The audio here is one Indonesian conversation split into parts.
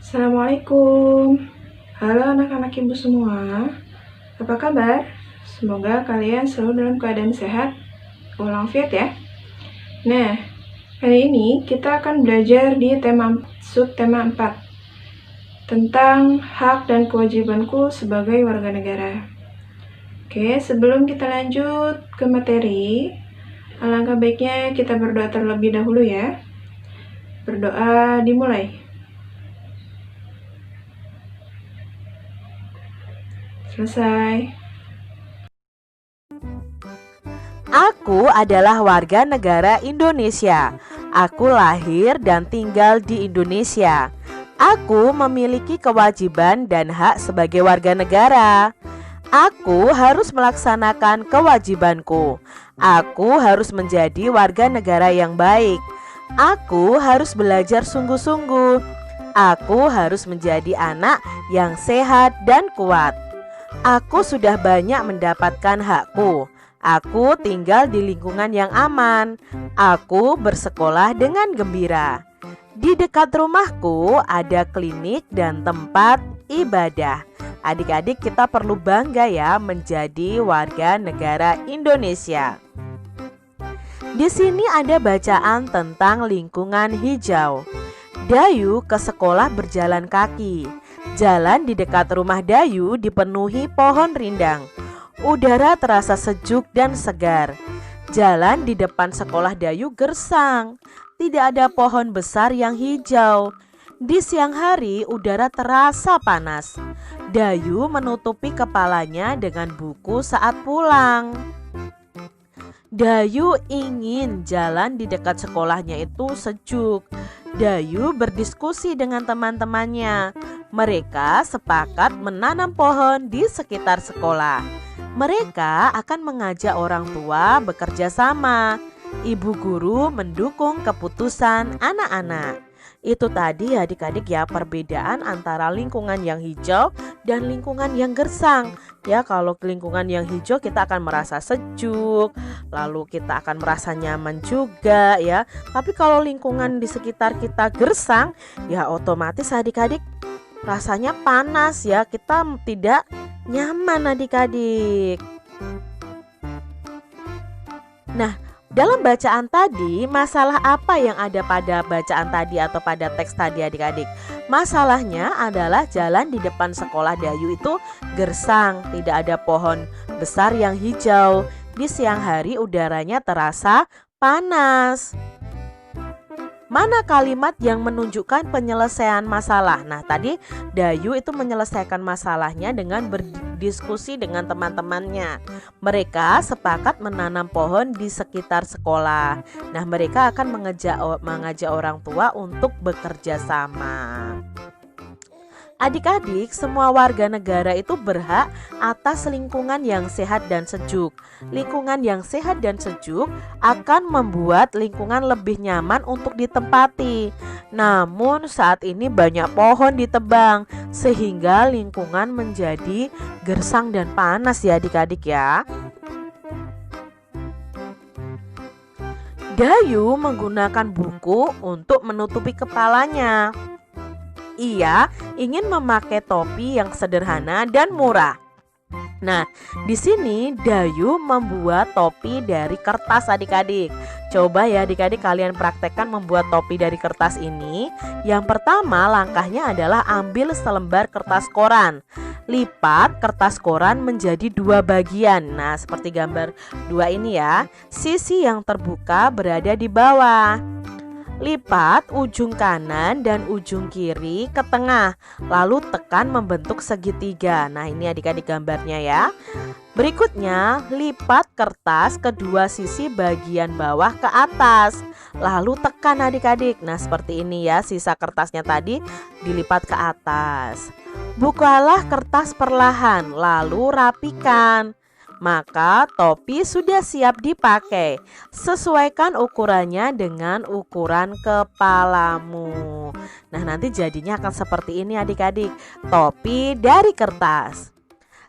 Assalamualaikum. Halo anak-anak ibu semua. Apa kabar? Semoga kalian selalu dalam keadaan sehat walafiat ya. Nah, hari ini kita akan belajar di subtema 4 tentang hak dan kewajibanku sebagai warga negara. Oke, sebelum kita lanjut ke materi, alangkah baiknya kita berdoa terlebih dahulu ya. Berdoa dimulai. Selesai. Aku adalah warga negara Indonesia. Aku lahir dan tinggal di Indonesia. Aku memiliki kewajiban dan hak sebagai warga negara. Aku harus melaksanakan kewajibanku. Aku harus menjadi warga negara yang baik. Aku harus belajar sungguh-sungguh. Aku harus menjadi anak yang sehat dan kuat. Aku sudah banyak mendapatkan hakku. Aku tinggal di lingkungan yang aman. Aku bersekolah dengan gembira. Di dekat rumahku ada klinik dan tempat ibadah. Adik-adik, kita perlu bangga ya menjadi warga negara Indonesia. Di sini ada bacaan tentang lingkungan hijau. Dayu ke sekolah berjalan kaki. Jalan di dekat rumah Dayu dipenuhi pohon rindang. Udara terasa sejuk dan segar. Jalan di depan sekolah Dayu gersang. Tidak ada pohon besar yang hijau. Di siang hari udara terasa panas. Dayu menutupi kepalanya dengan buku saat pulang. Dayu ingin jalan di dekat sekolahnya itu sejuk. Dayu berdiskusi dengan teman-temannya. Mereka sepakat menanam pohon di sekitar sekolah. Mereka akan mengajak orang tua bekerja sama. Ibu guru mendukung keputusan anak-anak. Itu tadi adik-adik ya, perbedaan antara lingkungan yang hijau dan lingkungan yang gersang. Ya, kalau lingkungan yang hijau kita akan merasa sejuk, lalu kita akan merasa nyaman juga ya. Tapi kalau lingkungan di sekitar kita gersang, ya otomatis adik-adik rasanya panas ya, kita tidak nyaman adik-adik. Nah, dalam bacaan tadi, masalah apa yang ada pada bacaan tadi atau pada teks tadi adik-adik? Masalahnya adalah jalan di depan sekolah Dayu itu gersang, tidak ada pohon besar yang hijau. Di siang hari udaranya terasa panas. Mana kalimat yang menunjukkan penyelesaian masalah? Nah, tadi Dayu itu menyelesaikan masalahnya dengan berdiskusi dengan teman-temannya. Mereka sepakat menanam pohon di sekitar sekolah. Nah, mereka akan mengajak orang tua untuk bekerja sama. Adik-adik, semua warga negara itu berhak atas lingkungan yang sehat dan sejuk. Lingkungan yang sehat dan sejuk akan membuat lingkungan lebih nyaman untuk ditempati. Namun saat ini banyak pohon ditebang sehingga lingkungan menjadi gersang dan panas ya adik-adik ya. Dayu menggunakan buku untuk menutupi kepalanya. Ia ingin memakai topi yang sederhana dan murah. Nah, di sini Dayu membuat topi dari kertas adik-adik. Coba ya adik-adik kalian praktekkan membuat topi dari kertas ini. Yang pertama langkahnya adalah ambil selembar kertas koran. Lipat kertas koran menjadi 2 bagian. Nah, seperti gambar 2 ini ya. Sisi yang terbuka berada di bawah. Lipat ujung kanan dan ujung kiri ke tengah, lalu tekan membentuk segitiga. Nah, ini adik-adik gambarnya ya. Berikutnya, lipat kertas kedua sisi bagian bawah ke atas, lalu tekan adik-adik. Nah, seperti ini ya, sisa kertasnya tadi dilipat ke atas. Bukalah kertas perlahan, lalu rapikan. Maka topi sudah siap dipakai. Sesuaikan ukurannya dengan ukuran kepalamu. Nah, nanti jadinya akan seperti ini adik-adik. Topi dari kertas.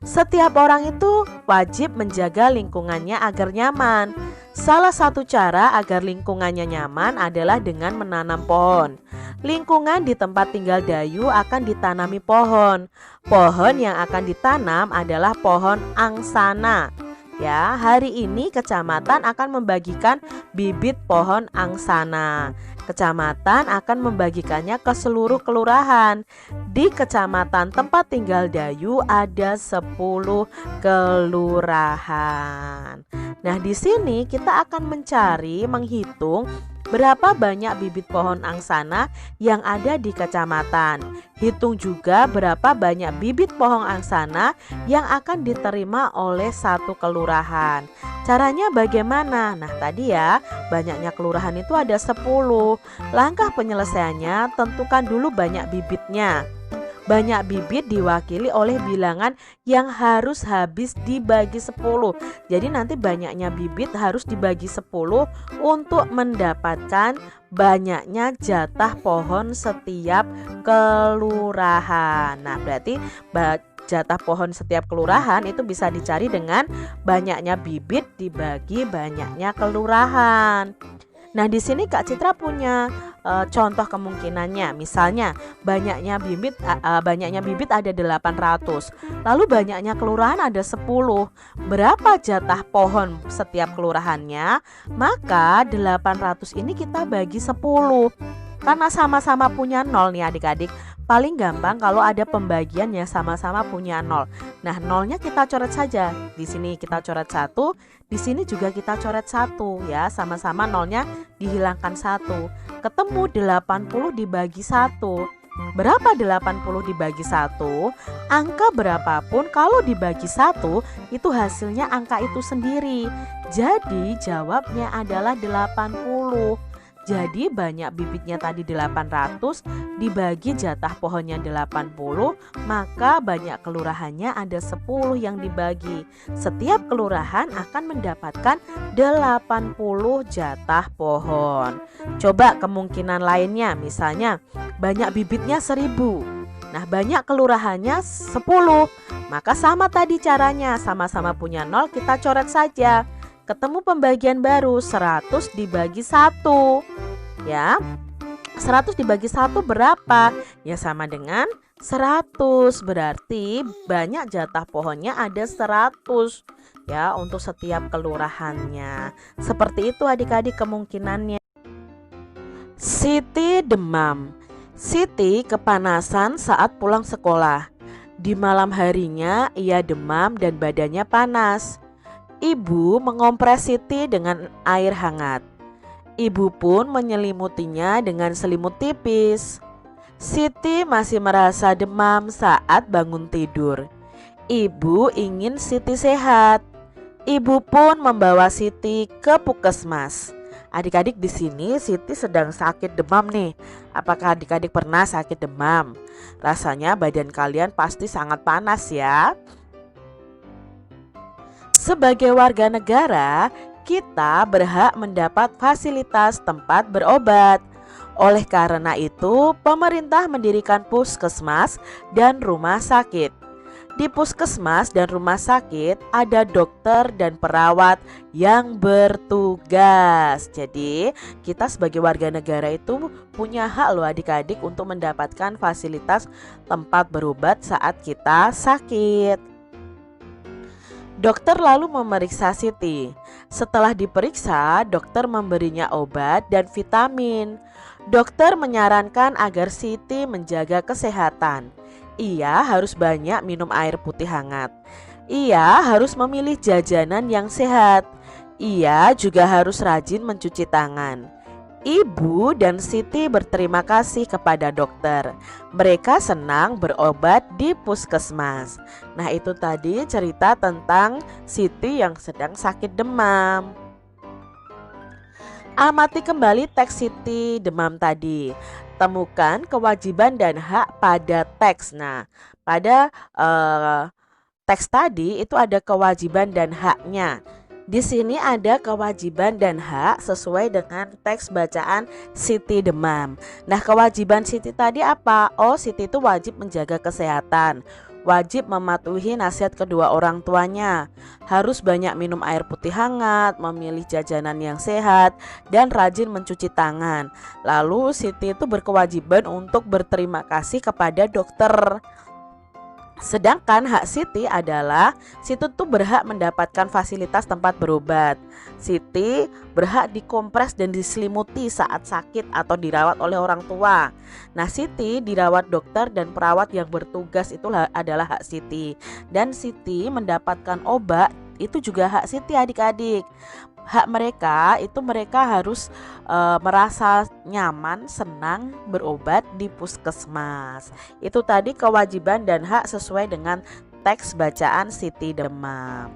Setiap orang itu wajib menjaga lingkungannya agar nyaman. Salah satu cara agar lingkungannya nyaman adalah dengan menanam pohon. Lingkungan di tempat tinggal Dayu akan ditanami pohon. Pohon yang akan ditanam adalah pohon angsana. Ya, hari ini kecamatan akan membagikan bibit pohon angsana. Kecamatan akan membagikannya ke seluruh kelurahan. Di kecamatan tempat tinggal Dayu ada 10 kelurahan. Nah, di sini kita akan menghitung berapa banyak bibit pohon angsana yang ada di kecamatan. Hitung juga berapa banyak bibit pohon angsana yang akan diterima oleh satu kelurahan. Caranya bagaimana? Nah, tadi ya, banyaknya kelurahan itu ada 10. Langkah penyelesaiannya, tentukan dulu banyak bibitnya. Banyak bibit diwakili oleh bilangan yang harus habis dibagi 10. Jadi nanti banyaknya bibit harus dibagi 10 untuk mendapatkan banyaknya jatah pohon setiap kelurahan. Nah, berarti jatah pohon setiap kelurahan itu bisa dicari dengan banyaknya bibit dibagi banyaknya kelurahan. Nah, di sini Kak Citra punya contoh kemungkinannya. Misalnya banyaknya bibit ada 800. Lalu banyaknya kelurahan ada 10. Berapa jatah pohon setiap kelurahannya? Maka 800 ini kita bagi 10. Karena sama-sama punya 0 nih adik-adik. Paling gampang kalau ada pembagian yang sama-sama punya 0. Nah, nolnya kita coret saja. Di sini kita coret 1, di sini juga kita coret 1 ya. Sama-sama nolnya dihilangkan 1. Ketemu 80 dibagi 1. Berapa 80 dibagi 1? Angka berapapun kalau dibagi 1 itu hasilnya angka itu sendiri. Jadi jawabnya adalah 80. Jadi banyak bibitnya tadi 800 dibagi jatah pohonnya 80, maka banyak kelurahannya ada 10 yang dibagi. Setiap kelurahan akan mendapatkan 80 jatah pohon. Coba kemungkinan lainnya, misalnya banyak bibitnya 1000. Nah, banyak kelurahannya 10. Maka sama tadi caranya, sama-sama punya 0 kita coret saja. Ketemu pembagian baru, 100 dibagi 1. Ya, 100 dibagi 1 berapa? Ya sama dengan 100. Berarti banyak jatah pohonnya ada 100 ya untuk setiap kelurahannya. Seperti itu adik-adik kemungkinannya. Siti demam. Siti kepanasan saat pulang sekolah. Di malam harinya ia demam dan badannya panas. Ibu mengompres Siti dengan air hangat. Ibu pun menyelimutinya dengan selimut tipis. Siti masih merasa demam saat bangun tidur. Ibu ingin Siti sehat. Ibu pun membawa Siti ke puskesmas. Adik-adik, di sini Siti sedang sakit demam nih. Apakah adik-adik pernah sakit demam? Rasanya badan kalian pasti sangat panas ya. Sebagai warga negara, kita berhak mendapat fasilitas tempat berobat. Oleh karena itu, pemerintah mendirikan puskesmas dan rumah sakit. Di puskesmas dan rumah sakit ada dokter dan perawat yang bertugas. Jadi, kita sebagai warga negara itu punya hak loh adik-adik untuk mendapatkan fasilitas tempat berobat saat kita sakit. Dokter lalu memeriksa Siti. Setelah diperiksa, dokter memberinya obat dan vitamin. Dokter menyarankan agar Siti menjaga kesehatan. Ia harus banyak minum air putih hangat. Ia harus memilih jajanan yang sehat. Ia juga harus rajin mencuci tangan. Ibu dan Siti berterima kasih kepada dokter. Mereka senang berobat di puskesmas. Nah, itu tadi cerita tentang Siti yang sedang sakit demam. Amati kembali teks Siti demam tadi. Temukan kewajiban dan hak pada teks. Nah, pada teks tadi itu ada kewajiban dan haknya. Di sini ada kewajiban dan hak sesuai dengan teks bacaan Siti demam. Nah, kewajiban Siti tadi apa? Oh, Siti itu wajib menjaga kesehatan, wajib mematuhi nasihat kedua orang tuanya. Harus banyak minum air putih hangat, memilih jajanan yang sehat, dan rajin mencuci tangan. Lalu Siti itu berkewajiban untuk berterima kasih kepada dokter. Sedangkan hak Siti adalah Siti tuh berhak mendapatkan fasilitas tempat berobat. Siti berhak dikompres dan diselimuti saat sakit atau dirawat oleh orang tua. Nah, Siti dirawat dokter dan perawat yang bertugas itulah adalah hak Siti. Dan Siti mendapatkan obat itu juga hak Siti adik-adik. Hak mereka itu mereka harus merasa nyaman, senang berobat di puskesmas. Itu tadi kewajiban dan hak sesuai dengan teks bacaan Siti Demam.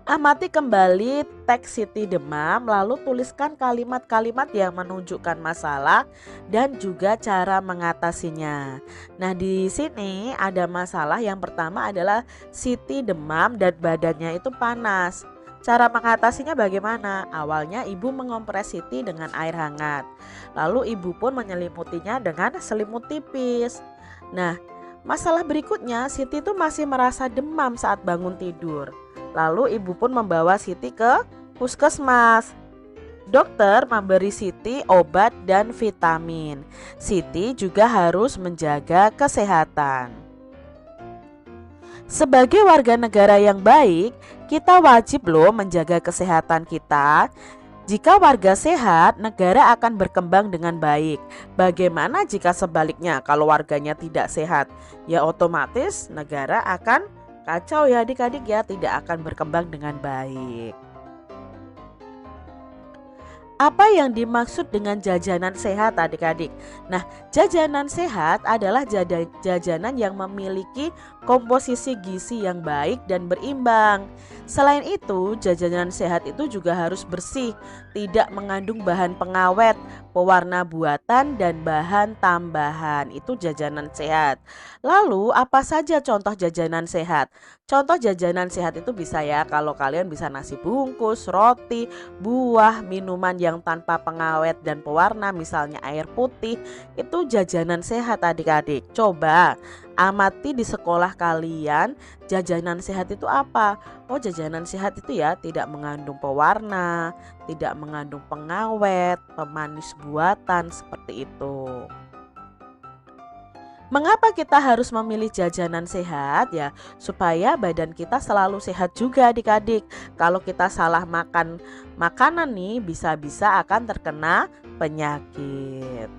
Amati kembali teks Siti Demam, lalu tuliskan kalimat-kalimat yang menunjukkan masalah dan juga cara mengatasinya. Nah, di sini ada masalah yang pertama adalah Siti demam dan badannya itu panas. Cara mengatasinya bagaimana? Awalnya ibu mengompres Siti dengan air hangat. Lalu ibu pun menyelimutinya dengan selimut tipis. Nah, masalah berikutnya Siti itu masih merasa demam saat bangun tidur. Lalu ibu pun membawa Siti ke puskesmas. Dokter memberi Siti obat dan vitamin. Siti juga harus menjaga kesehatan. Sebagai warga negara yang baik, kita wajib loh menjaga kesehatan kita. Jika warga sehat, negara akan berkembang dengan baik. Bagaimana jika sebaliknya, kalau warganya tidak sehat? Ya otomatis negara akan kacau ya adik-adik ya, tidak akan berkembang dengan baik. Apa yang dimaksud dengan jajanan sehat adik-adik? Nah, jajanan sehat adalah jajanan yang memiliki komposisi gizi yang baik dan berimbang. Selain itu, jajanan sehat itu juga harus bersih, tidak mengandung bahan pengawet, pewarna buatan, dan bahan tambahan. Itu jajanan sehat. Lalu, apa saja contoh jajanan sehat? Contoh jajanan sehat itu bisa ya, kalau kalian bisa nasi bungkus, roti, buah, minuman yang tanpa pengawet dan pewarna, misalnya air putih. Itu jajanan sehat adik-adik. Coba amati di sekolah kalian, jajanan sehat itu apa? Oh, jajanan sehat itu ya tidak mengandung pewarna, tidak mengandung pengawet, pemanis buatan, seperti itu. Mengapa kita harus memilih jajanan sehat ya? Supaya badan kita selalu sehat juga adik-adik. Kalau kita salah makan makanan nih, bisa-bisa akan terkena penyakit.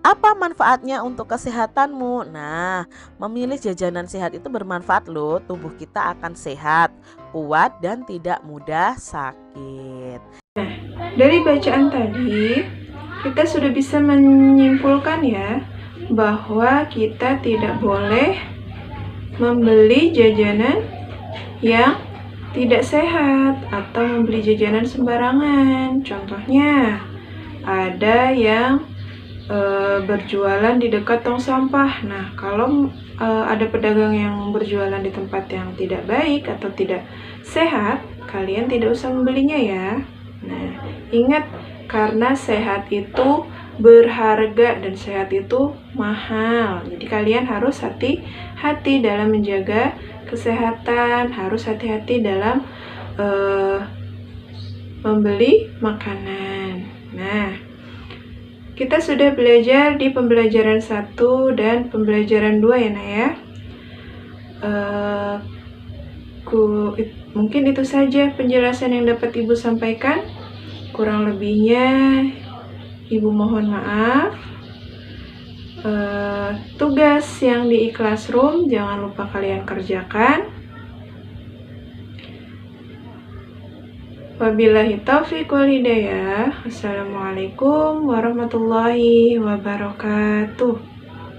Apa manfaatnya untuk kesehatanmu? Nah, memilih jajanan sehat itu bermanfaat loh. Tubuh kita akan sehat, kuat, dan tidak mudah sakit. Nah, dari bacaan tadi, kita sudah bisa menyimpulkan ya, bahwa kita tidak boleh membeli jajanan yang tidak sehat atau membeli jajanan sembarangan. Contohnya, ada yang berjualan di dekat tong sampah. Nah, kalau ada pedagang yang berjualan di tempat yang tidak baik atau tidak sehat, kalian tidak usah membelinya ya. Nah, ingat, karena sehat itu berharga dan sehat itu mahal. Jadi kalian harus hati-hati dalam menjaga kesehatan, harus hati-hati dalam membeli makanan. Nah, kita sudah belajar di pembelajaran 1 dan pembelajaran 2 ya Nak ya. Mungkin itu saja penjelasan yang dapat Ibu sampaikan. Kurang lebihnya Ibu mohon maaf. Tugas yang di e-classroom jangan lupa kalian kerjakan. Wabillahi taufiq wal hidayah. Assalamualaikum warahmatullahi wabarakatuh.